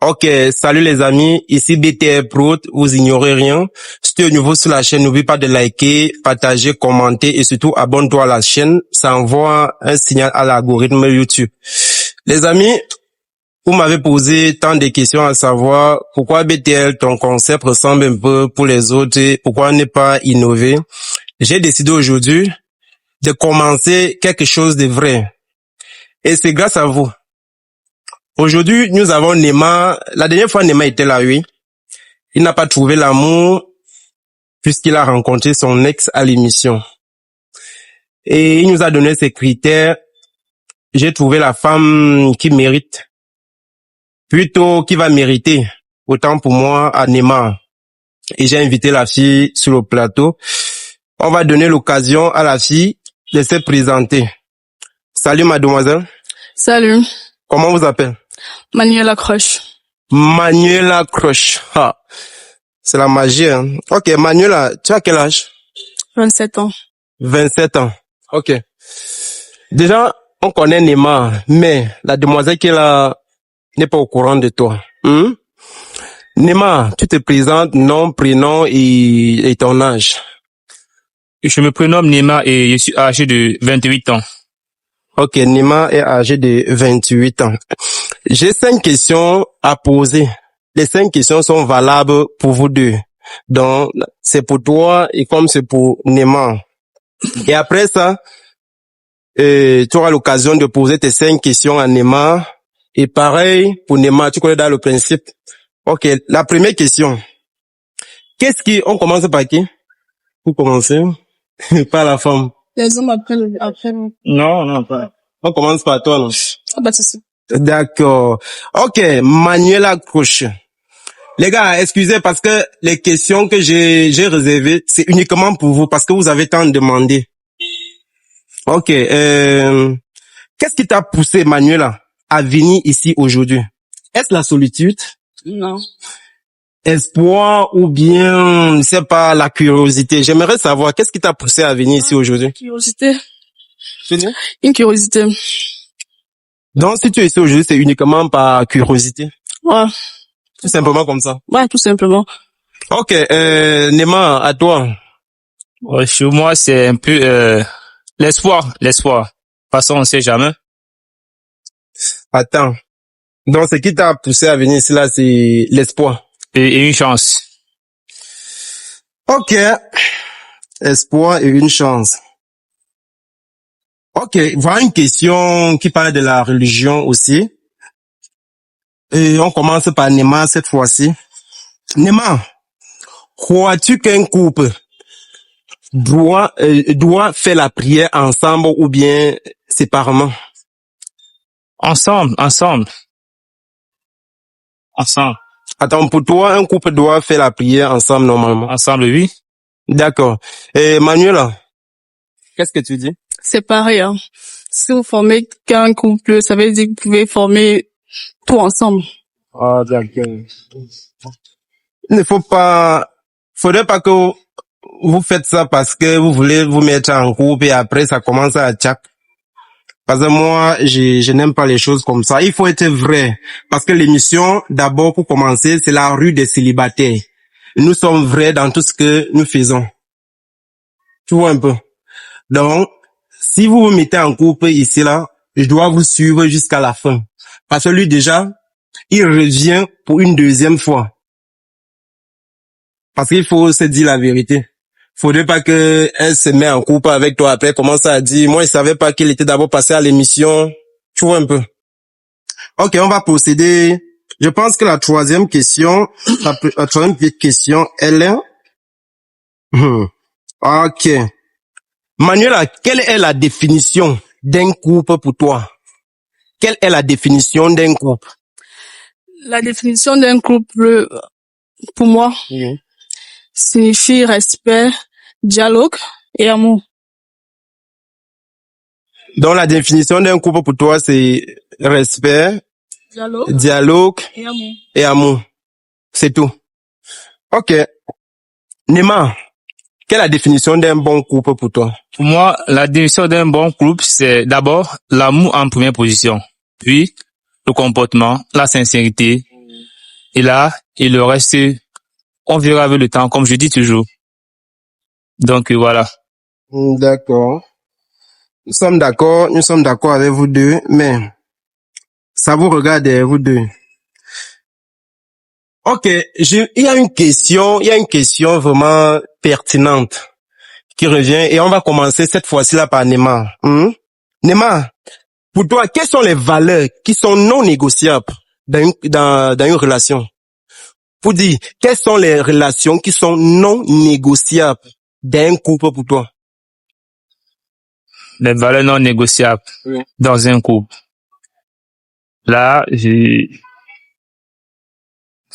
Ok, salut les amis, ici BTR Pro, vous ignorez rien. Si tu es nouveau sur la chaîne, n'oublie pas de liker, partager, commenter et surtout abonne-toi à la chaîne. Ça envoie un signal à l'algorithme YouTube. Les amis, vous m'avez posé tant de questions à savoir pourquoi BTL, ton concept ressemble un peu pour les autres et pourquoi ne pas innover. J'ai décidé aujourd'hui de commencer quelque chose de vrai. Et c'est grâce à vous. Aujourd'hui, nous avons Neymar. La dernière fois, Neymar était là, oui. Il n'a pas trouvé l'amour puisqu'il a rencontré son ex à l'émission. Et il nous a donné ses critères. J'ai trouvé la femme qui mérite. Plutôt qui va mériter. Autant pour moi à Neymar. Et j'ai invité la fille sur le plateau. On va donner l'occasion à la fille de se présenter. Salut mademoiselle. Salut. Comment vous appelez? Manuela Croche. Manuela Croche. Ah, c'est la magie, hein. Ok, Manuela, tu as quel âge? 27 ans. 27 ans. Ok. Déjà, on connaît Neymar, mais la demoiselle qui est là n'est pas au courant de toi. Neymar, tu te présentes, nom, prénom et ton âge. Je me prénomme Neymar et je suis âgé de 28 ans. Ok, Neymar est âgé de 28 ans. J'ai 5 questions à poser. Les 5 questions sont valables pour vous deux. Donc, c'est pour toi et comme c'est pour Neymar. Et après ça, tu auras l'occasion de poser tes 5 questions à Neymar. Et pareil pour Neymar, tu connais dans le principe. Ok, la première question. On commence par qui? Pour commencer, par la femme. Les hommes après. Non, pas. On commence par toi, non? Ah bah c'est ça. D'accord. Ok, Manuela Croche. Les gars, excusez parce que les questions que j'ai réservées, c'est uniquement pour vous parce que vous avez tant demandé. Ok, qu'est-ce qui t'a poussé, Manuela, à venir ici aujourd'hui? Est-ce la solitude? Non. Espoir ou bien, c'est pas la curiosité? J'aimerais savoir, qu'est-ce qui t'a poussé à venir ici aujourd'hui? Curiosité. Tu dis? Une curiosité. Donc, si tu es ici aujourd'hui, c'est uniquement par curiosité? Ouais. Tout simplement comme ça? Ouais, tout simplement. Ok, Neymar, à toi. Ouais, chez moi, c'est un peu l'espoir. De toute façon, on sait jamais. Attends. Donc, ce qui t'a poussé à venir ici, là, c'est l'espoir. Et une chance. Ok. Espoir et une chance. Ok. Voilà une question qui parle de la religion aussi. Et on commence par Neymar cette fois-ci. Neymar, crois-tu qu'un couple doit faire la prière ensemble ou bien séparément? Ensemble. Attends, pour toi, un couple doit faire la prière ensemble normalement. Ensemble, oui. D'accord. Et Manuela, qu'est-ce que tu dis? C'est pareil, hein. Si vous formez qu'un couple, ça veut dire que vous pouvez former tout ensemble. Ah, d'accord. Il ne faudrait pas que vous faites ça parce que vous voulez vous mettre en couple et après ça commence à tchac. Parce que moi, je n'aime pas les choses comme ça. Il faut être vrai. Parce que l'émission, d'abord, pour commencer, c'est la rue des célibataires. Nous sommes vrais dans tout ce que nous faisons. Tu vois un peu. Donc, si vous vous mettez en couple ici, là, je dois vous suivre jusqu'à la fin. Parce que lui, déjà, il revient pour une deuxième fois. Parce qu'il faut se dire la vérité. Faudrait pas que elle se met en couple avec toi après commence à dire, moi, je savais pas qu'il était d'abord passé à l'émission. Tu vois un peu. Ok, on va procéder. Je pense que la troisième question, elle est... Ok. Manuela, quelle est la définition d'un couple pour toi? Quelle est la définition d'un couple? La définition d'un couple, pour moi, signifie respect, dialogue et amour. Donc la définition d'un couple pour toi, c'est respect, dialogue et amour. C'est tout. Ok. Neymar, quelle est la définition d'un bon couple pour toi? Pour moi, la définition d'un bon couple, c'est d'abord l'amour en première position. Puis, le comportement, la sincérité Et là, il le reste, on verra avec le temps, comme je dis toujours. Donc, voilà. D'accord. Nous sommes d'accord avec vous deux, mais ça vous regarde, vous deux. Ok, il y a une question vraiment pertinente qui revient et on va commencer cette fois-ci là par Nema. Nema, pour toi, quelles sont les valeurs qui sont non négociables dans une relation? Pour dire, quelles sont les relations qui sont non négociables d'un couple pour toi? Les valeurs non négociables dans un couple. Là,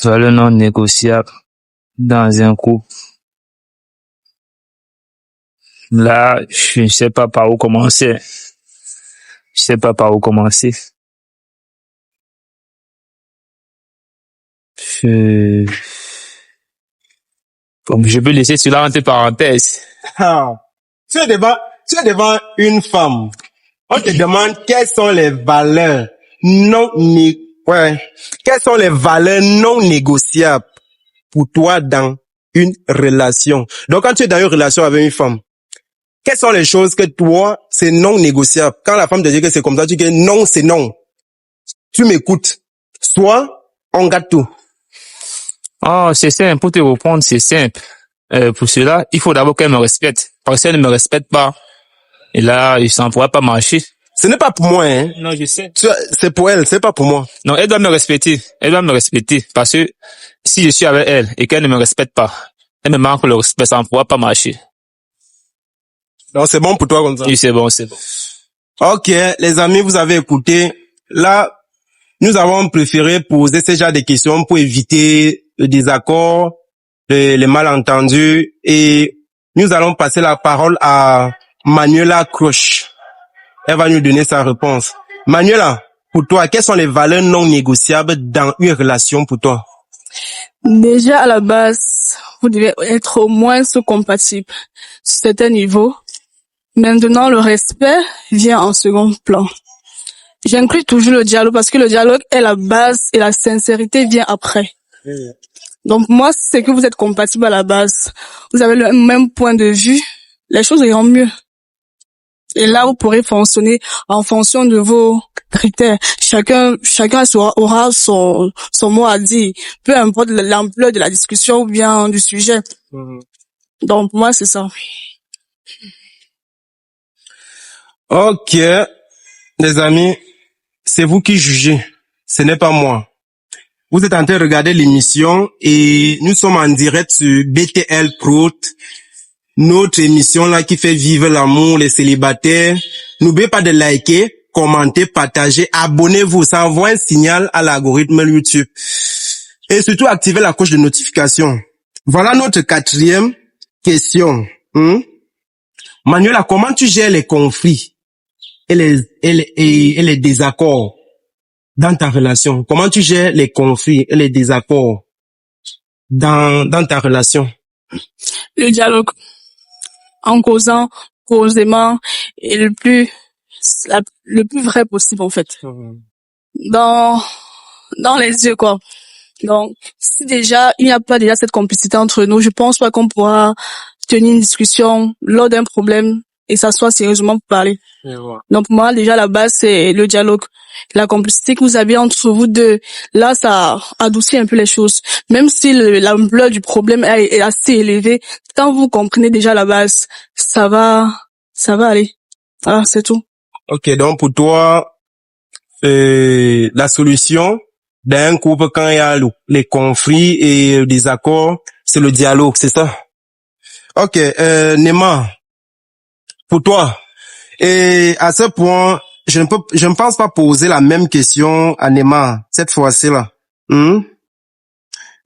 valeurs non négociables dans un couple. Là, je ne sais pas par où commencer. Je sais pas par où commencer. Comme je peux laisser cela entre parenthèses. Tu es devant une femme. On te demande quelles sont les valeurs quelles sont les valeurs non négociables pour toi dans une relation. Donc, quand tu es dans une relation avec une femme, quelles sont les choses que toi, c'est non négociable? Quand la femme te dit que c'est comme ça, tu dis non, c'est non. Tu m'écoutes. Soit, on gâte tout. Oh, c'est simple. Pour te répondre, c'est simple. Pour cela, il faut d'abord qu'elle me respecte. Parce que si elle ne me respecte pas, et là, ça ne pourra pas marcher. Ce n'est pas pour moi, hein. Non, je sais. C'est pour elle, c'est pas pour moi. Non, elle doit me respecter. Elle doit me respecter. Parce que si je suis avec elle et qu'elle ne me respecte pas, elle me manque le respect, ça ne pourra pas marcher. Donc, c'est bon pour toi comme ça? Oui, c'est bon, c'est bon. Ok, les amis, vous avez écouté. Là, nous avons préféré poser ce genre de questions pour éviter le désaccord, les malentendus, et nous allons passer la parole à Manuela Croche. Elle va nous donner sa réponse. Manuela, pour toi, quelles sont les valeurs non négociables dans une relation pour toi? Déjà, à la base, vous devez être au moins compatibles sur certains niveaux. Maintenant, le respect vient en second plan. J'inclus toujours le dialogue parce que le dialogue est la base et la sincérité vient après. Donc moi, c'est que vous êtes compatibles à la base. Vous avez le même point de vue, les choses iront mieux. Et là, vous pourrez fonctionner en fonction de vos critères. Chacun aura son mot à dire, peu importe l'ampleur de la discussion ou bien du sujet. Donc, pour moi, c'est ça. Ok, les amis, c'est vous qui jugez. Ce n'est pas moi. Vous êtes en train de regarder l'émission et nous sommes en direct sur BTL Prot, notre émission là qui fait vivre l'amour, les célibataires. N'oubliez pas de liker, commenter, partager, abonnez-vous, ça envoie un signal à l'algorithme YouTube. Et surtout activez la cloche de notification. Voilà notre 4e question. Manuela, comment tu gères les conflits et les désaccords dans ta relation? Comment tu gères les conflits et les désaccords dans ta relation? Le dialogue. En causant posément et le plus vrai possible, en fait. Dans les yeux, quoi. Donc, si déjà, il n'y a pas déjà cette complicité entre nous, je pense pas qu'on pourra tenir une discussion lors d'un problème et s'asseoir sérieusement pour parler. Donc, moi, déjà, la base, c'est le dialogue. La complicité que vous avez entre vous deux, là, ça adoucit un peu les choses. Même si l'ampleur du problème est assez élevée, quand vous comprenez déjà la base, ça va aller. Voilà, c'est tout. Ok, donc pour toi, la solution d'un couple quand il y a les conflits et les désaccords, c'est le dialogue, c'est ça? Ok, Nema, pour toi, et à ce point, je ne pense pas poser la même question à Nema cette fois-ci là.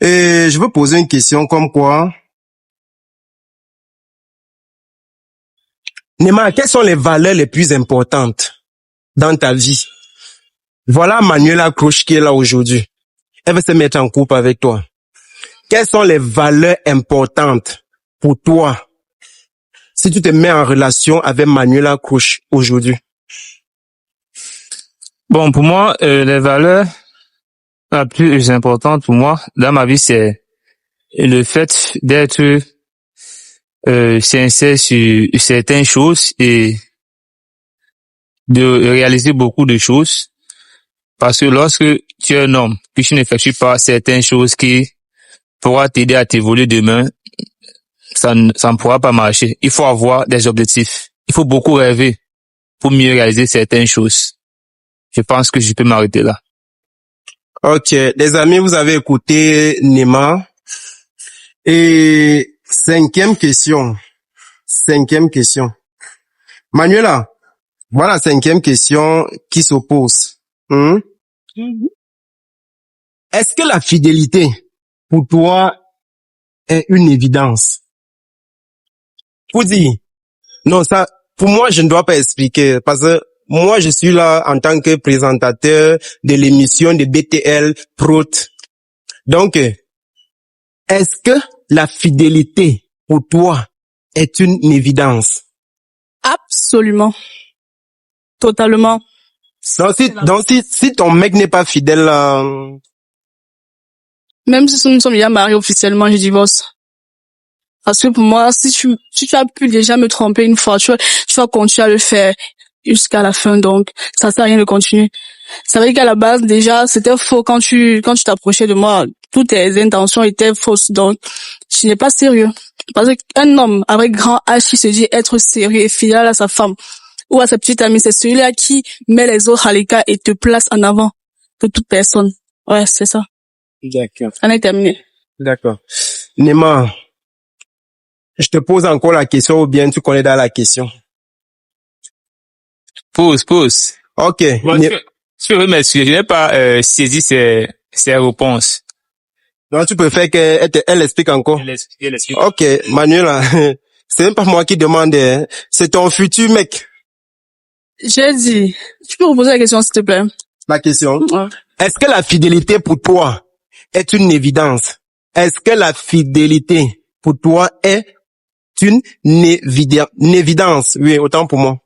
Et je veux poser une question comme quoi. Nema, quelles sont les valeurs les plus importantes dans ta vie? Voilà Manuela Croche qui est là aujourd'hui. Elle veut se mettre en couple avec toi. Quelles sont les valeurs importantes pour toi si tu te mets en relation avec Manuela Croche aujourd'hui? Bon, pour moi, les valeurs La plus importante pour moi dans ma vie, c'est le fait d'être sincère sur certaines choses et de réaliser beaucoup de choses. Parce que lorsque tu es un homme, puis tu n'effectues pas certaines choses qui pourra t'aider à t'évoluer demain, ça ne pourra pas marcher. Il faut avoir des objectifs. Il faut beaucoup rêver pour mieux réaliser certaines choses. Je pense que je peux m'arrêter là. Ok, les amis, vous avez écouté Nema. Et cinquième question. Manuela, voilà la cinquième question qui s'oppose. Est-ce que la fidélité, pour toi, est une évidence? Pour dire, non, ça, pour moi, je ne dois pas expliquer, parce que moi, je suis là en tant que présentateur de l'émission de BTL Prout. Donc, est-ce que la fidélité, pour toi, est une évidence? Absolument. Totalement. Donc, si ton mec n'est pas fidèle, Même si nous sommes déjà mariés officiellement, je divorce. Parce que pour moi, si tu as pu déjà me tromper une fois, tu vas continuer à le faire jusqu'à la fin, donc ça sert à rien de continuer. Ça veut dire qu'à la base, déjà, c'était faux quand tu t'approchais de moi. Toutes tes intentions étaient fausses, donc tu n'es pas sérieux. Parce qu'un homme avec grand H qui se dit être sérieux et fidèle à sa femme ou à sa petite amie, c'est celui-là qui met les autres à l'écart et te place en avant de toute personne. Ouais, c'est ça. D'accord. On est terminé. D'accord. Nema, je te pose encore la question ou bien tu connais dans la question? Pause. Ok. Bon, tu veux m'excuser, je n'ai pas saisi ses réponses. Donc tu préfères qu'elle explique encore? Elle explique. Ok, Manuela, c'est même pas moi qui demande, hein. C'est ton futur mec. J'ai dit, tu peux reposer la question s'il te plaît? La question. Ouais. Est-ce que la fidélité pour toi est une évidence? Est-ce que la fidélité pour toi est une évidence? Oui, autant pour moi.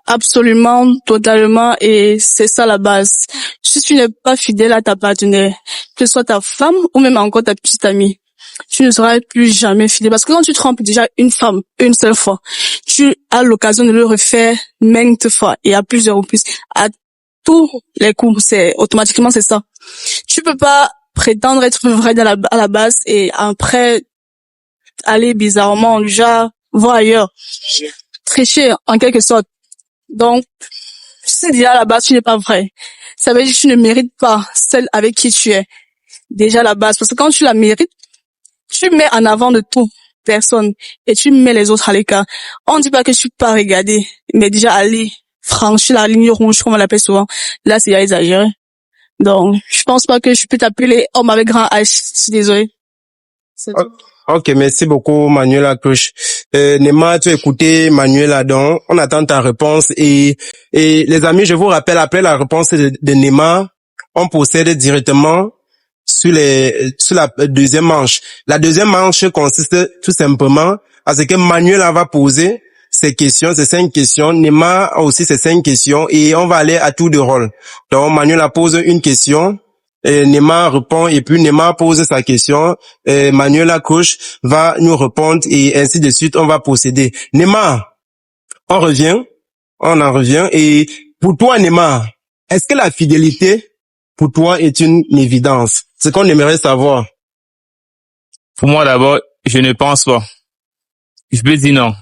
Absolument, totalement, et c'est ça la base. Si tu n'es pas fidèle à ta partenaire, que ce soit ta femme ou même encore ta petite amie, tu ne seras plus jamais fidèle. Parce que quand tu trompes déjà une femme une seule fois, tu as l'occasion de le refaire maintes fois et à plusieurs reprises. À tous les coups, automatiquement c'est ça. Tu peux pas prétendre être vrai à la base et après aller bizarrement, déjà voir ailleurs. Tricher en quelque sorte. Donc, si déjà à la base tu n'es pas vrai, ça veut dire que tu ne mérites pas celle avec qui tu es. Déjà à la base, parce que quand tu la mérites, tu mets en avant de tout personne et tu mets les autres à l'écart. On ne dit pas que tu peux pas regarder, mais déjà aller franchir la ligne rouge, comme on l'appelle souvent, là c'est exagéré. Donc, je pense pas que je peux t'appeler homme avec grand H. Je suis désolée. C'est tout. Ok, merci beaucoup, Manuela Crush. Nema, tu as écouté Manuela, donc on attend ta réponse et les amis, je vous rappelle, après la réponse de Nema, on procède directement sur la deuxième manche. La deuxième manche consiste tout simplement à ce que Manuela va poser ces 5 questions. Nema a aussi ces 5 questions et on va aller à tour de rôle. Donc, Manuela pose une question. Nema répond et puis Nema pose sa question, Manuela Couche va nous répondre et ainsi de suite, on va procéder. Nema, on en revient et pour toi Nema, est-ce que la fidélité pour toi est une évidence? C'est ce qu'on aimerait savoir. Pour moi d'abord, je ne pense pas. Je peux dire non.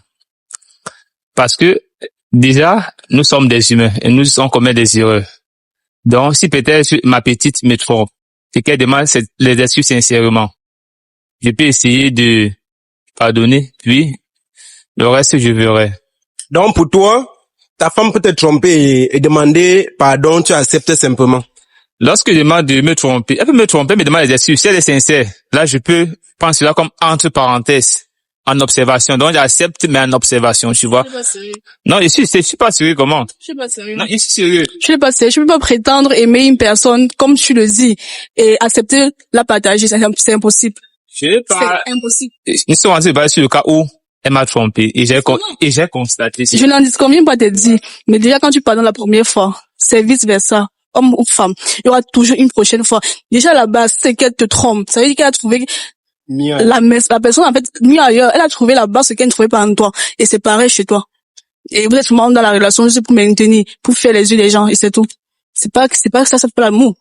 Parce que déjà, nous sommes des humains et nous sommes commis des erreurs. Donc, si peut-être ma petite me trompe et qu'elle demande les excuses sincèrement, je peux essayer de pardonner, puis le reste, je verrai. Donc, pour toi, ta femme peut te tromper et demander pardon, tu acceptes simplement. Lorsque je demande de me tromper, elle peut me tromper, me demander des excuses. Si elle est sincère, là, je peux prendre cela comme entre parenthèses, en observation. Donc, j'accepte, mais en observation, tu vois. Je suis pas sérieux. Non, je suis pas sérieux, comment? Je suis pas sérieux. Non, je suis sérieux. Je suis pas sérieux. Je peux pas prétendre aimer une personne comme tu le dis et accepter la partager. C'est impossible. Je n'ai pas... C'est impossible. Nous sommes en train de parler sur le cas où elle m'a trompé et j'ai constaté. Je n'en disconviens pas te dire, mais déjà quand tu pardonnes la première fois, c'est vice versa. homme ou femme, il y aura toujours une prochaine fois. Déjà là-bas, c'est qu'elle te trompe. Ça veut dire qu'elle a trouvé la personne, en fait, mieux ailleurs. Elle a trouvé là-bas ce qu'elle ne trouvait pas en toi. Et c'est pareil chez toi. Et vous êtes vraiment dans la relation juste pour maintenir, pour faire les yeux des gens, et c'est tout. C'est pas ça, c'est pas l'amour.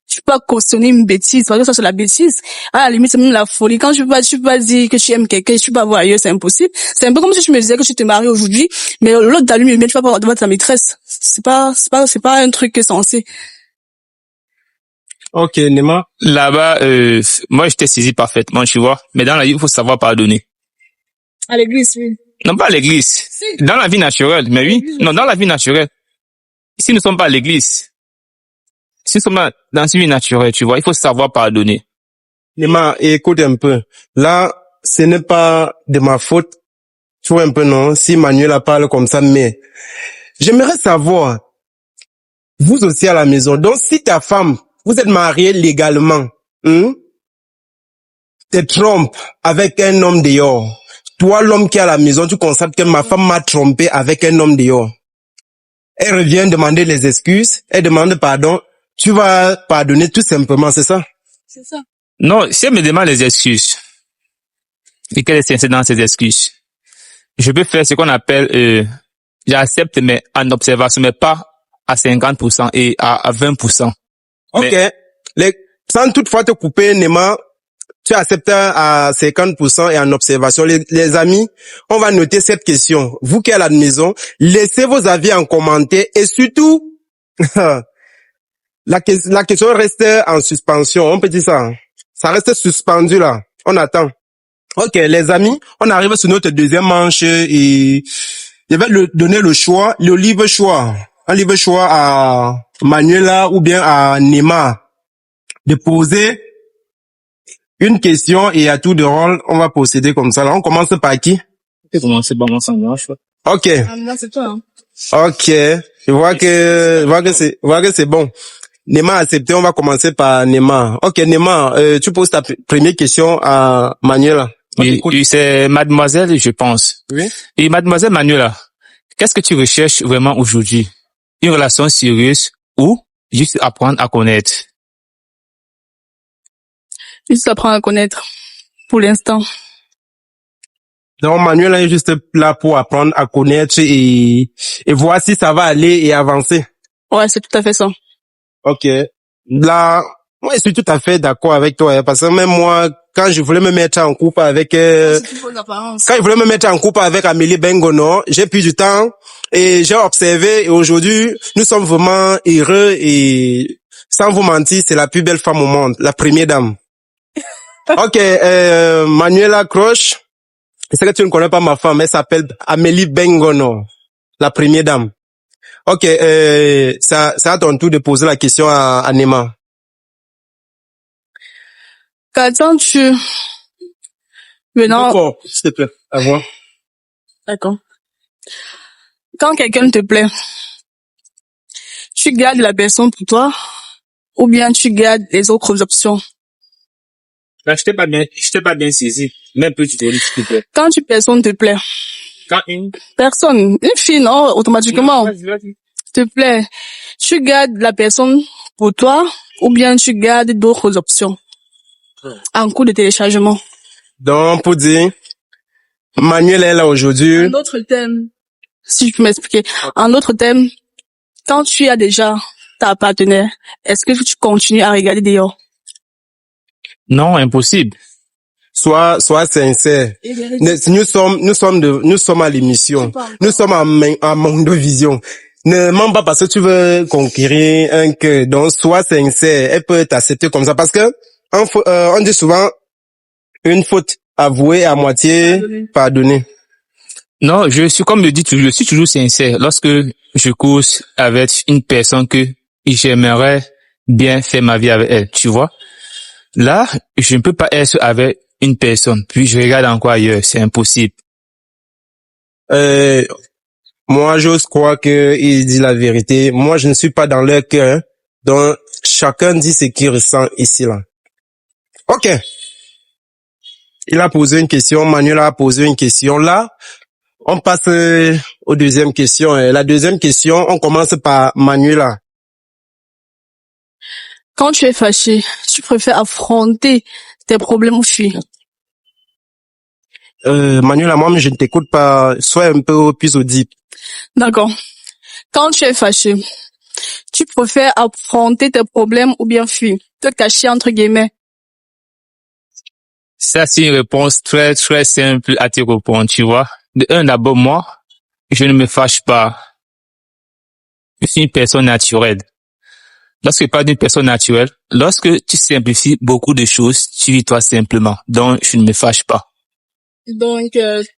Tu peux pas cautionner une bêtise, parce que ça, c'est la bêtise. À la limite, c'est même la folie. Quand tu peux pas dire que tu aimes quelqu'un, tu peux pas voir ailleurs, c'est impossible. C'est un peu comme si tu me disais que tu te maries aujourd'hui, mais l'autre t'allume, mais tu vas pas voir devant ta maîtresse. C'est pas un truc censé. Ok, Nema. Là-bas, moi, je t'ai saisi parfaitement, tu vois. Mais dans la vie, il faut savoir pardonner. À l'église, oui. Non, pas à l'église. Si. Dans la vie naturelle, mais oui. Non, dans la vie naturelle. Si nous ne sommes pas à l'église, si nous sommes dans une vie naturelle, tu vois, il faut savoir pardonner. Nema, écoute un peu. Là, ce n'est pas de ma faute. Tu vois un peu, non? Si Manuela parle comme ça, mais j'aimerais savoir, vous aussi à la maison, donc si ta femme, vous êtes mariés légalement, te trompe avec un homme dehors, toi, l'homme qui est à la maison, tu constates que ma femme m'a trompé avec un homme dehors. Elle revient demander les excuses, elle demande pardon, tu vas pardonner tout simplement, c'est ça? C'est ça. Non, si elle me demande les excuses, et qu'elle est sincère dans ses excuses, je peux faire ce qu'on appelle, j'accepte, mais en observation, mais pas à 50% et à 20%. Ok. Sans toutefois te couper, Nema, tu acceptes à 50% et en observation. Les amis, on va noter cette question. Vous qui êtes à la maison, laissez vos avis en commentaire et surtout, la question reste en suspension. On peut dire ça. Hein? Ça reste suspendu là. On attend. Ok, les amis, on arrive sur notre deuxième manche et je vais donner le choix, le libre choix. Un libre choix à Manuela ou bien à Nema de poser une question et à tour de rôle, on va procéder comme ça. Là, on commence par qui? On peut commencer par moi, ça me dérange pas. Ok. Non, c'est toi, hein. Ok. Je vois que c'est bon. Nema a accepté, on va commencer par Nema. Ok, Nema, tu poses ta première question à Manuela. Oui, c'est mademoiselle, je pense. Oui. Et mademoiselle Manuela, qu'est-ce que tu recherches vraiment aujourd'hui? Une relation sérieuse ou juste apprendre à connaître? Juste apprendre à connaître. Pour l'instant. Donc Manuela est juste là pour apprendre à connaître et voir si ça va aller et avancer. Ouais, c'est tout à fait ça. Ok. Là, moi je suis tout à fait d'accord avec toi, hein, parce que même moi, quand je voulais me mettre en couple avec quand je voulais me mettre en couple avec Amélie Bengono, j'ai pris du temps et j'ai observé et aujourd'hui, nous sommes vraiment heureux et sans vous mentir, c'est la plus belle femme au monde, la première dame. Ok, Manuela Croche, je sais que tu ne connais pas ma femme, elle s'appelle Amélie Bengono, la première dame. Ok, ça à ton tour de poser la question à Nema. Qu'attends-tu venant? D'accord, s'il te plaît, à voir. D'accord. Quand quelqu'un te plaît, tu gardes la personne pour toi ou bien tu gardes les autres options? Là, je t'ai pas bien saisi. Même peu tu te s'il te plaît. Quand une personne te plaît, Quand une une fille, non, automatiquement, vas-y. te plaît, tu gardes la personne pour toi ou bien tu gardes d'autres options en cours de téléchargement? Donc, pour dire, Manuel est là aujourd'hui. En d'autres thèmes, si je peux m'expliquer, en d'autres thèmes, quand tu as déjà ta partenaire, est-ce que tu continues à regarder dehors? Non, impossible. Sois sincère. Nous sommes à l'émission. Nous sommes à Mondo Vision. Ne mens pas parce que tu veux conquérir un cœur. Donc, sois sincère. Elle peut t'accepter comme ça parce que, on dit souvent, une faute avouée à moitié pardonnée. Non, comme je dis toujours, je suis toujours sincère. Lorsque je cause avec une personne que j'aimerais bien faire ma vie avec elle, tu vois. Là, je ne peux pas être avec une personne, puis je regarde encore ailleurs, c'est impossible. Moi, j'ose croire qu'il dit la vérité. Moi, je ne suis pas dans leur cœur. Donc, chacun dit ce qu'il ressent ici, là. Ok. Il a posé une question, Manuel a posé une question. Là, on passe aux deuxième question. La deuxième question, on commence par Manuela. Quand tu es fâché, tu préfères affronter tes problèmes ou fuir? Manuela, moi, je ne t'écoute pas. Sois un peu plus audible. D'accord. Quand tu es fâché, tu préfères affronter tes problèmes ou bien fuir? Te cacher entre guillemets. Ça, c'est une réponse très, très simple à te répondre, tu vois. De un, d'abord, moi, je ne me fâche pas. Je suis une personne naturelle. Lorsque je parle d'une personne naturelle, lorsque tu simplifies beaucoup de choses, tu vis toi simplement. Donc, je ne me fâche pas. Donc,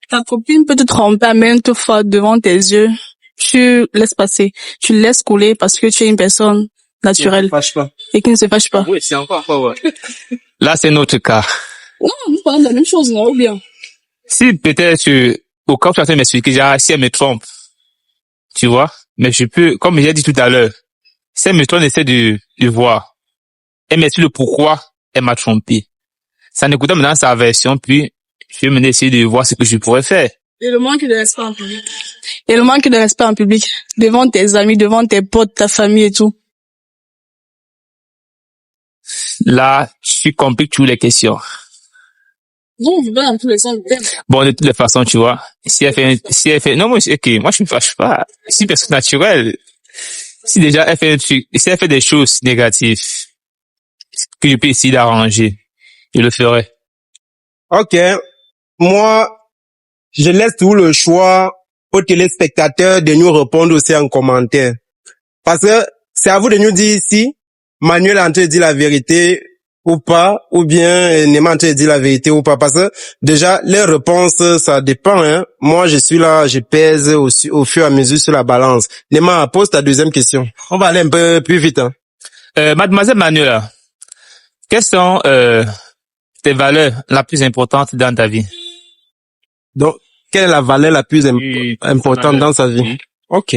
ta copine peut te tromper à maintes fois devant tes yeux. Tu laisses passer. Tu laisses couler parce que tu es une personne naturelle. Fâche pas. Et qui ne se fâche pas. Oui, c'est encore, ouais. Là, c'est notre cas. Non, nous parlons de la même chose, non, ou bien? Si peut-être, au cas où tu as fait m'expliquer, genre, si elle me trompe, tu vois, mais je peux, comme j'ai dit tout à l'heure, si elle me trompe, essaie de voir. Elle m'explique le pourquoi elle m'a trompé. Ça n'écoute maintenant sa version, puis je vais mener essayer de voir ce que je pourrais faire. Et le manque de respect en public. Et le manque de respect en public. Devant tes amis, devant tes potes, ta famille et tout. Là, tu compliques toutes les questions. Non, on veut pas dans tous les sens. Bon, de toutes les façons, tu vois, si elle fait, non, moi, ok, moi, je me fâche pas. Si personne naturelle, si déjà elle fait un truc, si elle fait des choses négatives, que je peux essayer d'arranger, je le ferai. Ok. Moi, je laisse tout le choix aux téléspectateurs de nous répondre aussi en commentaire. Parce que c'est à vous de nous dire si Manuel est en train de dire la vérité ou pas, ou bien Nema est en train de dire la vérité ou pas. Parce que déjà, les réponses, ça dépend. Hein. Moi, je suis là, je pèse au fur et à mesure sur la balance. Nema, pose ta deuxième question. On va aller un peu plus vite. Hein. Mademoiselle Manuela, quelles sont tes valeurs la plus importante dans ta vie? Donc, quelle est la valeur la plus importante dans sa vie? Oui. Ok.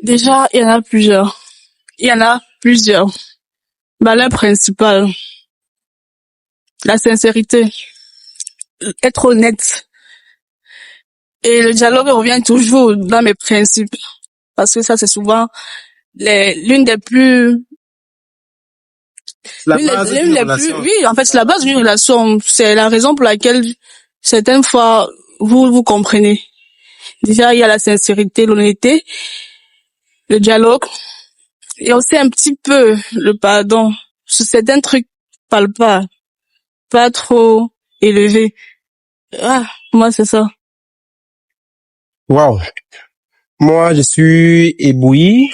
Déjà, il y en a plusieurs. Il y en a plusieurs. Valeur principale. La sincérité. Être honnête. Et le dialogue revient toujours dans mes principes. Parce que ça, c'est souvent l'une des plus... La base l'une d'une des relation. plus... Oui, en fait, c'est la base d'une relation. C'est la raison pour laquelle, certaines fois, vous comprenez. Déjà, il y a la sincérité, l'honnêteté, le dialogue. Et aussi un petit peu le pardon. Sur certains trucs, parle pas trop élevé. Ah, moi, c'est ça. Wow. Moi, je suis ébloui.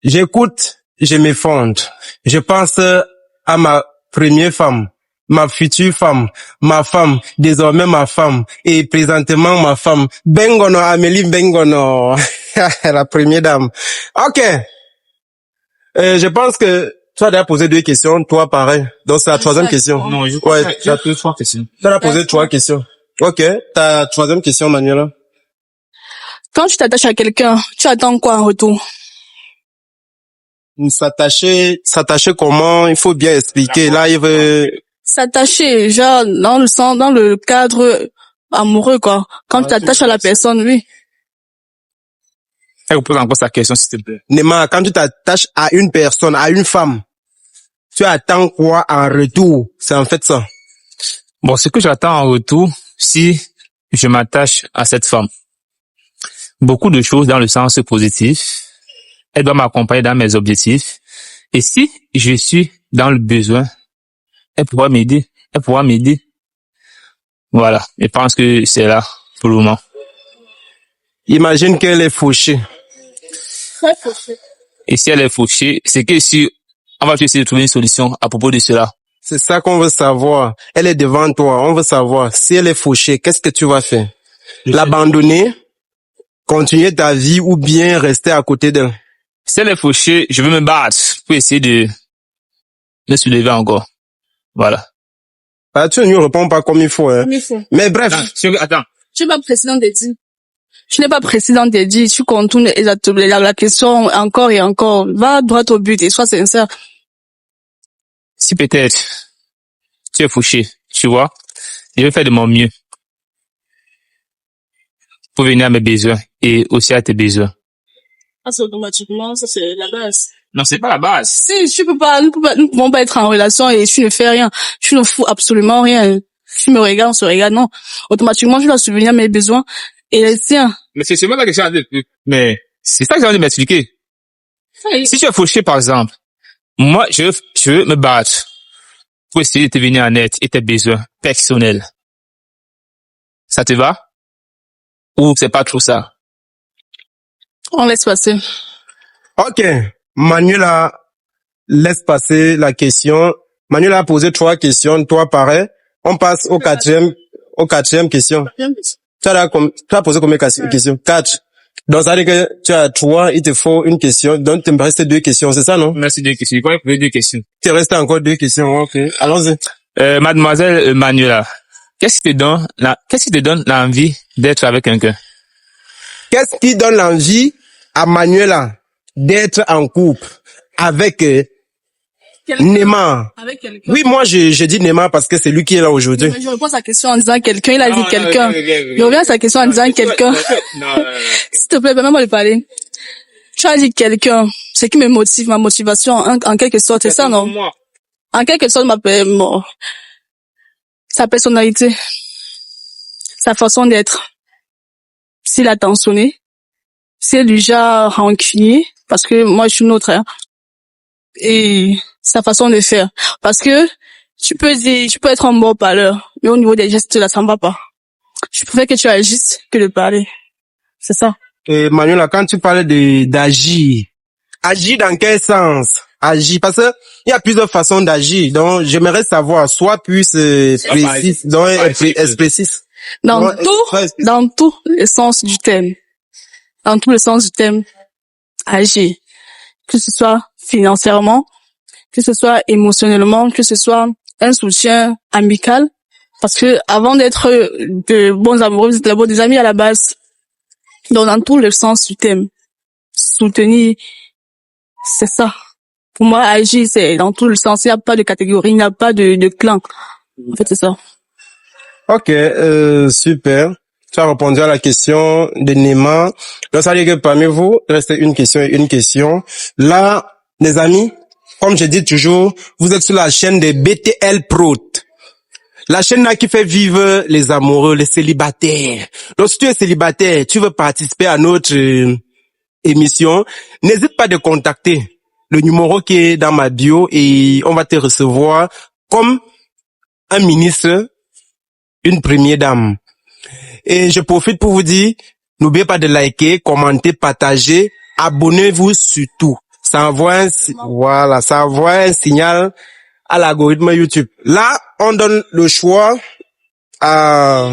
J'écoute, je m'effondre. Je pense à ma première femme, ma future femme, ma femme, désormais ma femme, et présentement ma femme. Bengono, Amélie Bengono, la première dame. Ok. Je pense que tu as déjà posé deux questions, toi pareil. Donc c'est la troisième question. Non, je Ouais, tu as deux, trois questions. tu as posé trois questions. Ok. Ta troisième question, Manuela. Quand tu t'attaches à quelqu'un, tu attends quoi en retour? S'attacher comment? Il faut bien expliquer. Là, il veut... S'attacher, genre, dans le sens, dans le cadre amoureux, quoi. Quand tu t'attaches à la personne, oui. Elle repose encore sa question, s'il te plaît. Nema, quand tu t'attaches à une personne, à une femme, tu attends quoi en retour? C'est en fait ça. Bon, ce que j'attends en retour, si je m'attache à cette femme, beaucoup de choses dans le sens positif. Elle doit m'accompagner dans mes objectifs. Et si je suis dans le besoin, elle pourra m'aider. Elle pourra m'aider. Voilà. Je pense que c'est là pour le moment. Imagine qu'elle est fauchée. Très fauché. Et si elle est fauchée, c'est que si on va essayer de trouver une solution à propos de cela. C'est ça qu'on veut savoir. Elle est devant toi. On veut savoir si elle est fauchée, qu'est-ce que tu vas faire? L'abandonner, continuer ta vie ou bien rester à côté d'elle? Si elle est fauchée, je vais me battre pour essayer de me soulever encore. Voilà. Ah, tu ne lui réponds pas comme il faut. Hein. Comme il faut. Mais bref. Attends. Tu n'es pas président des dits. Tu n'es pas président des dits. Tu contournes la question encore et encore. Va droit au but et sois sincère. Si peut-être tu es fauché, tu vois, je vais faire de mon mieux pour venir à mes besoins et aussi à tes besoins. Ah, c'est automatiquement, ça c'est la base. Non, c'est pas la base. Si, nous ne pouvons pas être en relation et tu ne fais rien. Tu ne fous absolument rien. Tu me regardes, on se regarde, non. Automatiquement, je dois subvenir à mes besoins et les tiens. Mais c'est seulement la question. Mais c'est ça que j'ai envie de m'expliquer. Si tu es fauché, par exemple, moi, je veux me battre pour essayer de te venir en aide et tes besoins personnels. Ça te va? Ou c'est pas trop ça? On laisse passer. Ok. Manuela, laisse passer la question. Manuela a posé 3 questions. Toi, pareil. On passe au quatrième question. Tu as posé combien de questions? 4. Donc, ça veut dire que tu as 3, il te faut une question. Donc, il me reste 2 questions, c'est ça, non? Merci, 2 questions. Quoi, il 2 questions. Il te reste encore 2 questions, ok. Allons-y. Mademoiselle Manuela, qu'est-ce qui te donne l'envie d'être avec quelqu'un? Qu'est-ce qui donne l'envie à Manuela d'être en couple avec Neymar? Avec quelqu'un. Oui, moi, je dis Neymar parce que c'est lui qui est là aujourd'hui. Je réponds à sa question en disant quelqu'un, il a dit quelqu'un. Je reviens à sa question en disant quelqu'un. S'il te plaît, permets-moi de parler. Tu as dit quelqu'un. Ce qui me motive, ma motivation, en quelque sorte, c'est ça, non? En quelque sorte, sa personnalité, sa façon d'être. S'il est attentionné, s'il est du genre rancunier, parce que moi, je suis une autre, hein. Et sa façon de faire. Parce que, tu peux être un bon parleur, mais au niveau des gestes, là, ça ne va pas. Je préfère que tu agisses que de parler. C'est ça. Et Manuela, quand tu parles d'agir, agir dans quel sens? Agir, parce que il y a plusieurs façons d'agir. Donc, j'aimerais savoir, soit plus précis, donc explicite. Dans tout le sens du thème. Dans tout le sens du thème, agir. Que ce soit financièrement, que ce soit émotionnellement, que ce soit un soutien amical. Parce que avant d'être de bons amoureux, vous êtes d'abord des amis à la base. Donc, dans tout le sens du thème. Soutenir, c'est ça. Pour moi, agir, c'est dans tout le sens. Il n'y a pas de catégorie, il n'y a pas de clan. En fait, c'est ça. Ok, super. Tu as répondu à la question de Neymar. Donc, ça veut dire que parmi vous, il reste une question et une question. Là, les amis, comme je dis toujours, vous êtes sur la chaîne de BTL Pro. La chaîne là qui fait vivre les amoureux, les célibataires. Donc, si tu es célibataire, tu veux participer à notre émission, n'hésite pas de contacter le numéro qui est dans ma bio et on va te recevoir comme un ministre, une première dame. Et je profite pour vous dire, n'oubliez pas de liker, commenter, partager, abonnez-vous surtout. Ça envoie un signal à l'algorithme YouTube. Là, on donne le choix à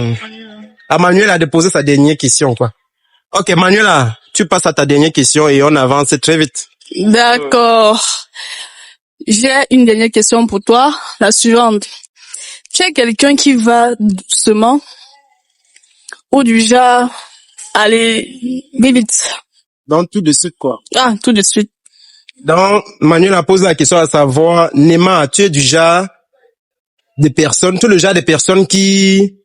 Manuela de poser sa dernière question, quoi. Ok, Manuela, tu passes à ta dernière question et on avance très vite. D'accord. J'ai une dernière question pour toi, la suivante. Tu es quelqu'un qui va doucement ou du genre, allez, vite. Donc, tout de suite, quoi. Ah, tout de suite. Donc, Manuela pose la question à savoir, Neymar, tu es du genre de personnes, tout le genre de personnes qui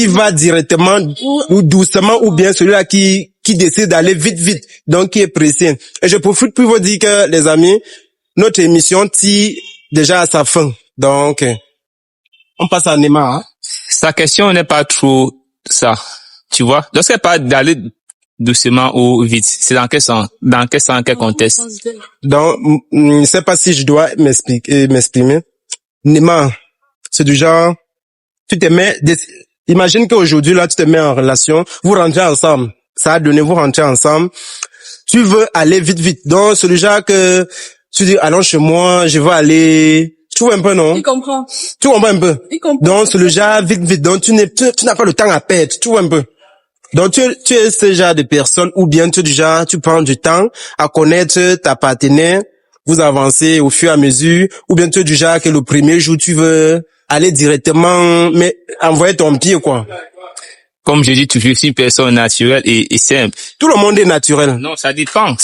va directement ou doucement ou bien celui-là qui décide d'aller vite, donc qui est pressé. Et je profite pour vous dire que, les amis, notre émission tire déjà à sa fin. Donc, on passe à Neymar. Hein? Sa question n'est pas trop ça, tu vois. Lorsqu'elle parle d'aller doucement ou vite, c'est dans quel sens, quel contexte? Donc, je ne sais pas si je dois m'exprimer. Neymar, c'est du genre, tu te mets, imagine qu'aujourd'hui, là, tu te mets en relation, vous rentrez ensemble, ça a donné, vous rentrez ensemble, tu veux aller vite. Donc, c'est du genre que, tu dis, allons chez moi, je veux aller, tu vois un peu, non? Il comprend. Tu comprends un peu? Il comprend. Donc, c'est le genre vite. Donc, tu n'as pas le temps à perdre, tu vois un peu? Donc, tu es ce genre de personne, ou bien tu es du genre, tu prends du temps à connaître ta partenaire, vous avancez au fur et à mesure, ou bien tu es du genre que le premier jour, tu veux aller directement, mais envoyer ton pied, quoi. Comme je dis toujours, je suis une personne naturelle et simple. Tout le monde est naturel. Non, ça dépend.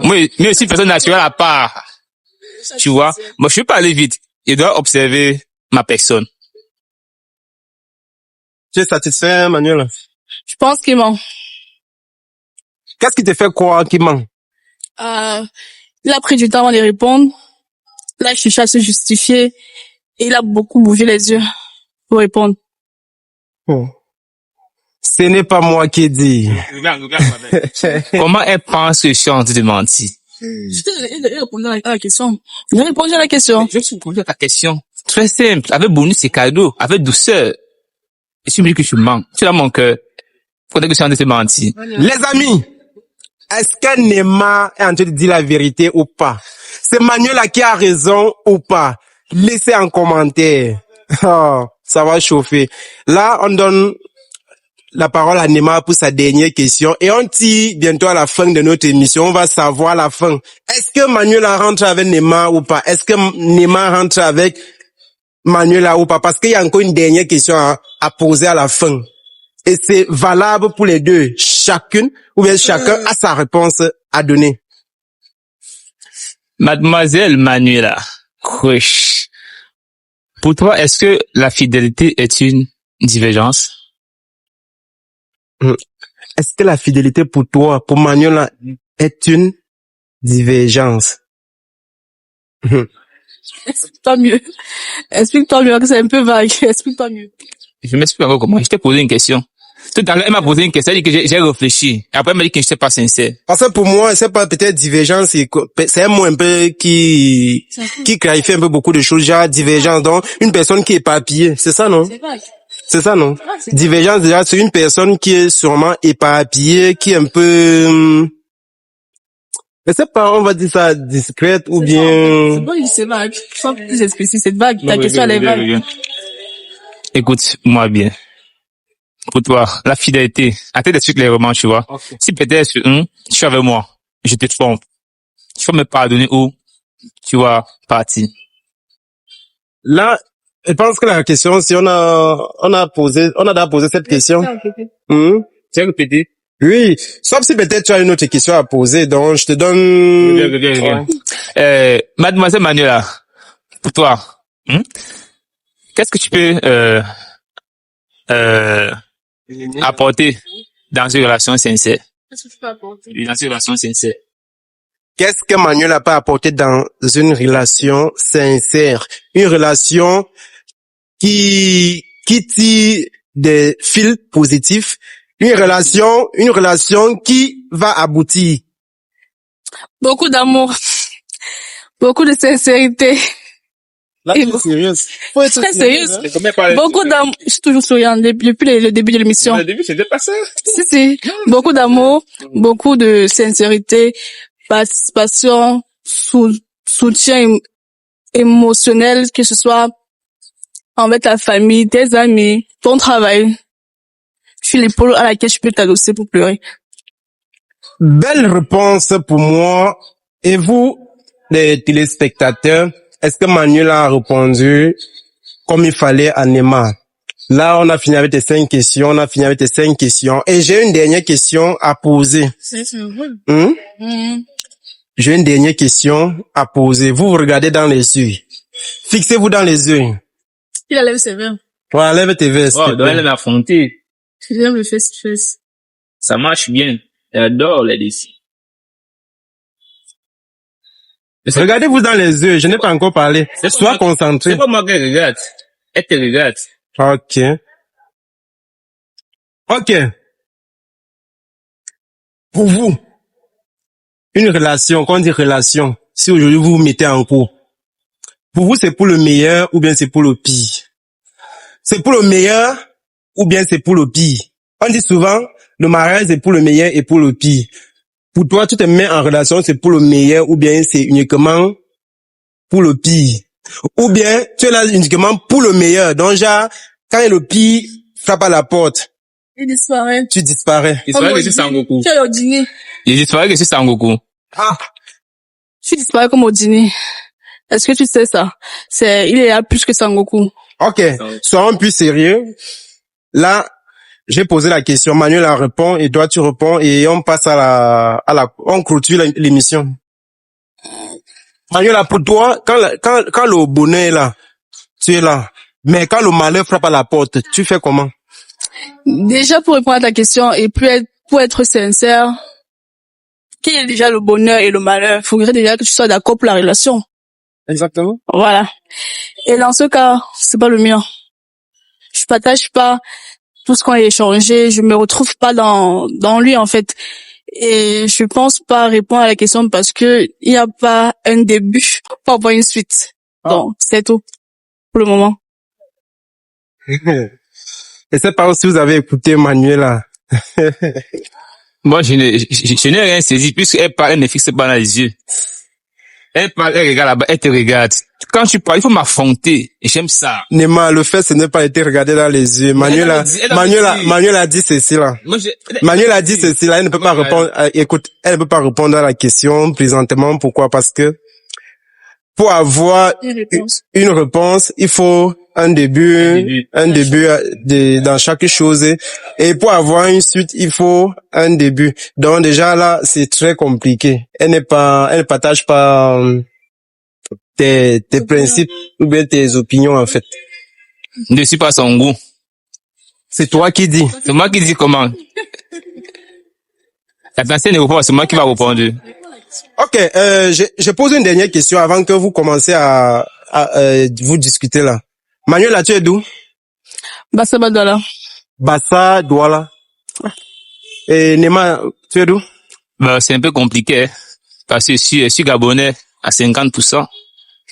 Moi, je suis une personne naturelle à part. Tu vois? Moi, je suis pas aller vite. Je dois observer ma personne. Tu es satisfait, Manuel? Je pense qu'il ment. Qu'est-ce qui te fait croire qu'il ment? Il a pris du temps avant de répondre. Il a cherché à se justifier et il a beaucoup bougé les yeux pour répondre. Oh. Ce n'est pas moi qui ai dit. Comment elle pense que je suis en train de mentir? Il répondait à la question. Il a répondu à la question. Je suis répondu à ta question. Très simple. Avec bonus et cadeau. Avec douceur. Et tu me dis que je mens. Tu as mon cœur. Pourquoi que je suis en train de te mentir? Les amis, est-ce que Neymar est en train de dire la vérité ou pas? C'est Manuela qui a raison ou pas? Laissez en commentaire. Oh, ça va chauffer. Là, on donne la parole à Neymar pour sa dernière question et on tire bientôt à la fin de notre émission. On va savoir la fin. Est-ce que Manuela rentre avec Neymar ou pas? Est-ce que Neymar rentre avec Manuela ou pas? Parce qu'il y a encore une dernière question à poser à la fin. Et c'est valable pour les deux. Chacune, ou bien chacun a sa réponse à donner. Mademoiselle Manuela Crush. Pour toi, est-ce que la fidélité est une divergence? Est-ce que la fidélité pour toi, pour Manuela, est une divergence? Explique-toi mieux. Explique-toi mieux, que c'est un peu vague. Explique-toi mieux. Je m'explique encore comment. Je t'ai posé une question. Tout à l'heure, elle m'a posé une question, elle dit que j'ai réfléchi. Après, elle m'a dit que je n'étais pas sincère. Parce que pour moi, c'est pas peut-être divergence, c'est un mot un peu qui clarifie un peu beaucoup de choses, genre divergence. Donc, une personne qui est éparpillée, c'est ça, non? C'est vague. C'est ça, non? Ah, c'est Divergence, déjà, c'est une personne qui est sûrement éparpillée, qui est un peu, je sais pas, on va dire ça discrète ou bien... C'est bon, c'est vague. Sois plus explicite, c'est vague. Ta question, elle est vague. Écoute-moi bien. Pour toi, la fidélité, à tête d'expliquer clairement, tu vois. Okay. Si peut-être, tu es avec moi, je te trompe. Tu vas me pardonner ou tu vas partir. Là, je pense que la question, si on a posé cette question. Tu as répété? Oui. Sauf si peut-être tu as une autre question à poser, donc je te donne... Reviens. Mademoiselle Manuela, pour toi, qu'est-ce que tu peux, apporter dans une relation sincère? Qu'est-ce que tu peux apporter? Dans une relation sincère. Qu'est-ce que Manuela peut apporter dans une relation sincère? Une relation qui tire des fils positifs. Une relation qui va aboutir. Beaucoup d'amour. Beaucoup de sincérité. Là, tu es sérieuse. Faut être Très sérieuse. Hein? Beaucoup d'amour. Je suis toujours souriante depuis le début de l'émission. Au début, c'était pas ça. Si. Beaucoup d'amour, beaucoup de sincérité, participation, soutien émotionnel, que ce soit envers ta famille, tes amis, ton travail. Je suis l'épaule à laquelle je peux t'adosser pour pleurer. Belle réponse pour moi. Et vous, les téléspectateurs, est-ce que Manuela a répondu comme il fallait à Neymar? Là, on a fini avec tes 5 questions. Et j'ai une dernière question à poser. J'ai une dernière question à poser. Vous regardez dans les yeux. Fixez-vous dans les yeux. Il a lève ses verres. Voilà, lève tes vestes. Oh, donc elle m'a affronté. J'aime le face-to-face. Ça marche bien. Elle adore les décis. Regardez-vous dans les yeux. Je n'ai pas encore parlé. Sois concentré. C'est pas moi qui regarde. Elle te regarde. Ok. Pour vous, une relation, quand on dit relation, si aujourd'hui vous vous mettez en couple, pour vous c'est pour le meilleur ou bien c'est pour le pire? C'est pour le meilleur ou bien c'est pour le pire? On dit souvent, le mariage c'est pour le meilleur et pour le pire. Pour toi, tu te mets en relation, c'est pour le meilleur ou bien c'est uniquement pour le pire? Ou bien tu es là uniquement pour le meilleur. Donc genre, quand le pire frappe à la porte, il disparaît. Tu disparais. Il disparaît que je suis Sangoku. Tu es au dîner. Il disparaît que je suis Sangoku. Ah. Tu disparais comme au dîner. Est-ce que tu sais ça? Il est là plus que Sangoku. Ok. Soyons plus sérieux. Là, j'ai posé la question. Manuel la répond et toi tu réponds et on passe on clôture l'émission. Manuel, pour toi, quand le bonheur est là, tu es là. Mais quand le malheur frappe à la porte, tu fais comment? Déjà, pour répondre à ta question et pour être sincère, qu'il y ait déjà le bonheur et le malheur, il faudrait déjà que tu sois d'accord pour la relation. Exactement. Voilà. Et dans ce cas, c'est pas le mien. Je partage pas tout ce qu'on a échangé, je me retrouve pas dans lui, en fait. Et je pense pas répondre à la question parce que il y a pas un début pour avoir une suite. Donc, c'est tout. Pour le moment. Je sais pas si vous avez écouté Manuela. Moi, je n'ai rien saisi puisqu'elle parle, elle ne fixe pas dans les yeux. Elle parle, elle regarde là-bas, elle te regarde. Quand tu parles, il faut m'affronter. Et j'aime ça. Nema, le fait, ce n'est pas été regardé dans les yeux. Manuela a dit ceci là. Manuela a dit ceci là, elle ne peut pas répondre, écoute, elle ne peut pas répondre à la question présentement. Pourquoi? Parce que pour avoir une réponse, il faut un début dans chaque chose. Et pour avoir une suite, il faut un début. Donc déjà là, c'est très compliqué. Elle ne partage pas tes principes ou bien tes opinions en fait. Je ne suis pas son goût. C'est toi qui dis. C'est moi qui dis comment. La personne ne répond pas, c'est moi qui va répondre. Ok, je pose une dernière question avant que vous commencez à vous discuter là. Manuela, tu es d'où? Bassa Douala. Bassa Douala. Et Nema, tu es d'où? Bah, c'est un peu compliqué, hein, parce que je suis Gabonais à 50%.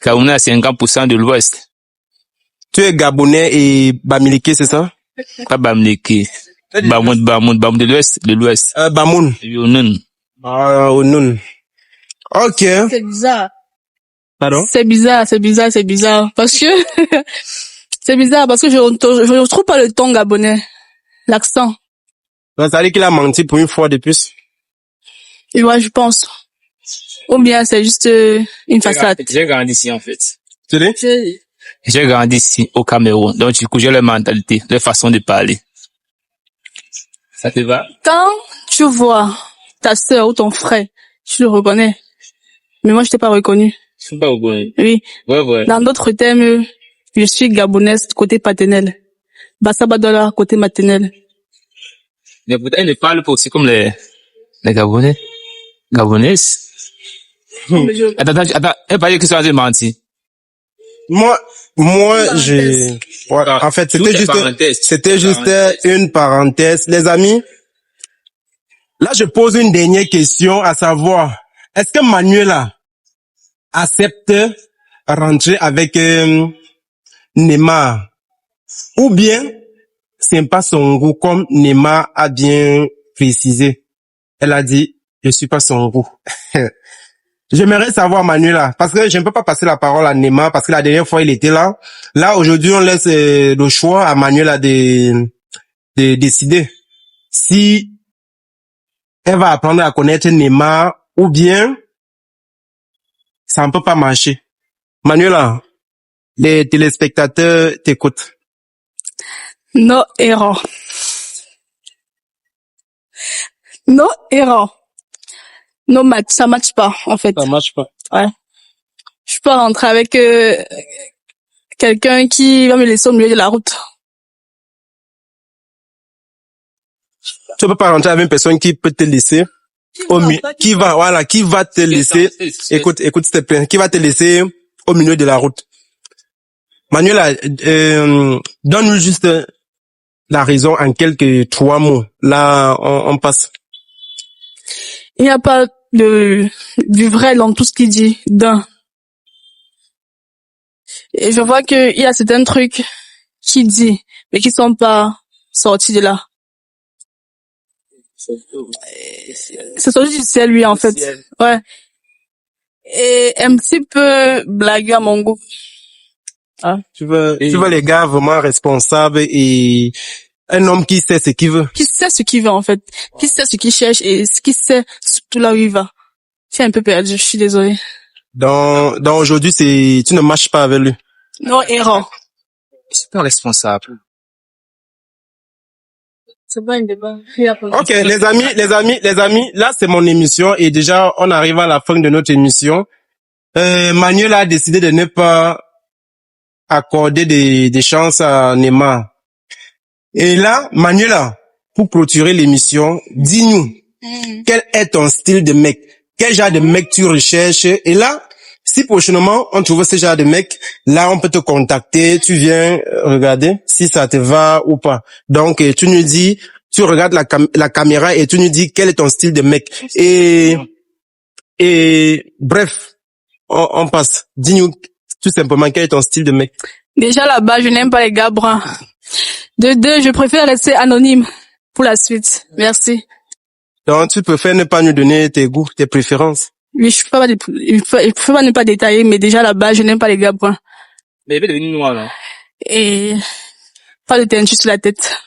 Gabonais à 50% de l'Ouest. Tu es Gabonais et Bamileke, c'est ça? Pas Bamileke. Bamoun de l'Ouest, Bamoun. Youn. Ounoun. Ok. C'est bizarre. Pardon? C'est bizarre. Parce que, c'est bizarre parce que je ne trouve pas le ton gabonais. L'accent. Donc, ça veut dire qu'il a menti pour une fois de plus. Et ouais, je pense. Ou bien c'est juste une façade. J'ai grandi ici, en fait. Tu dis? J'ai grandi ici, au Cameroun. Donc, du coup, j'ai leur mentalité, leur façon de parler. Ça te va? Quand tu vois ta sœur ou ton frère, tu le reconnais. Mais moi, je t'ai pas reconnu. Je suis pas reconnu. Oui. Ouais. Dans d'autres termes, je suis gabonaise côté paternel. Bassa Douala côté maternel. Mais pourtant, ils ne parlent pas aussi comme les Gabonais. Gabonaises. Attends, elle parlait que ça a menti. Moi, en fait, c'était juste une parenthèse. Les amis, là, je pose une dernière question, à savoir, est-ce que Manuela accepte rentrer avec Nema? Ou bien, c'est pas son goût, comme Nema a bien précisé. Elle a dit, je suis pas son goût. J'aimerais savoir Manuela, parce que je ne peux pas passer la parole à Nema, parce que la dernière fois il était là. Là, aujourd'hui, on laisse le choix à Manuela de décider si elle va apprendre à connaître Nema ou bien ça ne peut pas marcher. Manuela, les téléspectateurs t'écoutent. No erreur. No match, ça match pas, en fait. Ça marche pas. Ouais. Je peux rentrer avec quelqu'un qui va me laisser au milieu de la route. Tu peux pas rentrer avec une personne qui peut te laisser qui va te laisser. Écoute, s'il te plaît, qui va te laisser au milieu de la route. Manuela, donne-nous juste la raison en quelques 3 mots. Là, on passe. Il n'y a pas du vrai dans tout ce qu'il dit, d'un. Et je vois qu'il y a certains trucs qu'il dit, mais qui sont pas sortis de là. C'est sorti du ciel, lui, en fait. Ouais. Et un petit peu blagué à mon goût. Ah. Tu veux les gars vraiment responsables et un homme qui sait ce qu'il veut. Qui sait ce qu'il veut, en fait. Qui sait ce qu'il cherche et qui sait surtout là où il va. Je suis un peu perdu, je suis désolée. Donc aujourd'hui, tu ne marches pas avec lui. Non, erreur. Super responsable. C'est pas une débat. Ok, les amis, là c'est mon émission et déjà on arrive à la fin de notre émission. Manuel a décidé de ne pas accorder des chances à Nema. Et là, Manuela, pour clôturer l'émission, dis-nous, Quel est ton style de mec? Quel genre de mec tu recherches? Et là, si prochainement on trouve ce genre de mec, là on peut te contacter, tu viens regarder si ça te va ou pas. Donc tu nous dis, tu regardes la caméra et tu nous dis quel est ton style de mec. Et bref, on passe. Dis-nous tout simplement quel est ton style de mec. Déjà là-bas, je n'aime pas les gars bruns. De deux, je préfère rester anonyme pour la suite. Merci. Donc tu préfères ne pas nous donner tes goûts, tes préférences. Oui, je peux pas, il faut pas ne pas détailler, mais déjà là-bas, je n'aime pas les gars bruns. Mais il veut devenir noir, là. Et pas de teinture sur la tête.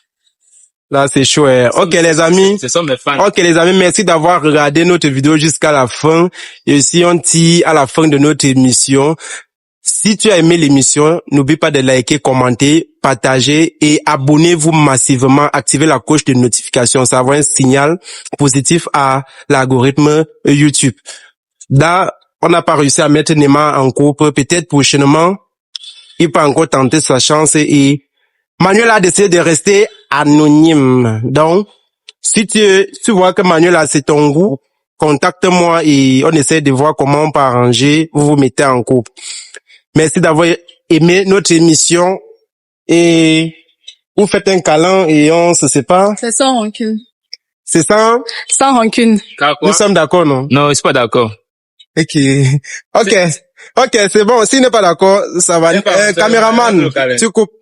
Là, c'est chaud. Ok, les amis. Ce sont mes fans. Ok, les amis, merci d'avoir regardé notre vidéo jusqu'à la fin. Et aussi, on tire à la fin de notre émission. Si tu as aimé l'émission, n'oublie pas de liker, commenter, partager et abonnez-vous massivement. Activez la cloche de notification. Ça envoie un signal positif à l'algorithme YouTube. Là, on n'a pas réussi à mettre Neymar en couple. Peut-être prochainement, il peut encore tenter sa chance et Manuel a décidé de rester anonyme. Donc, si tu vois que Manuel a c'est ton goût, contacte-moi et on essaie de voir comment on peut arranger, vous vous mettez en couple. Merci d'avoir aimé notre émission et vous faites un câlin et on se sépare. C'est sans rancune. C'est ça? Sans rancune. Nous sommes d'accord, non? Non, je suis pas d'accord. Ok, c'est bon. S'il n'est pas d'accord, ça va. Caméraman, tu coupes.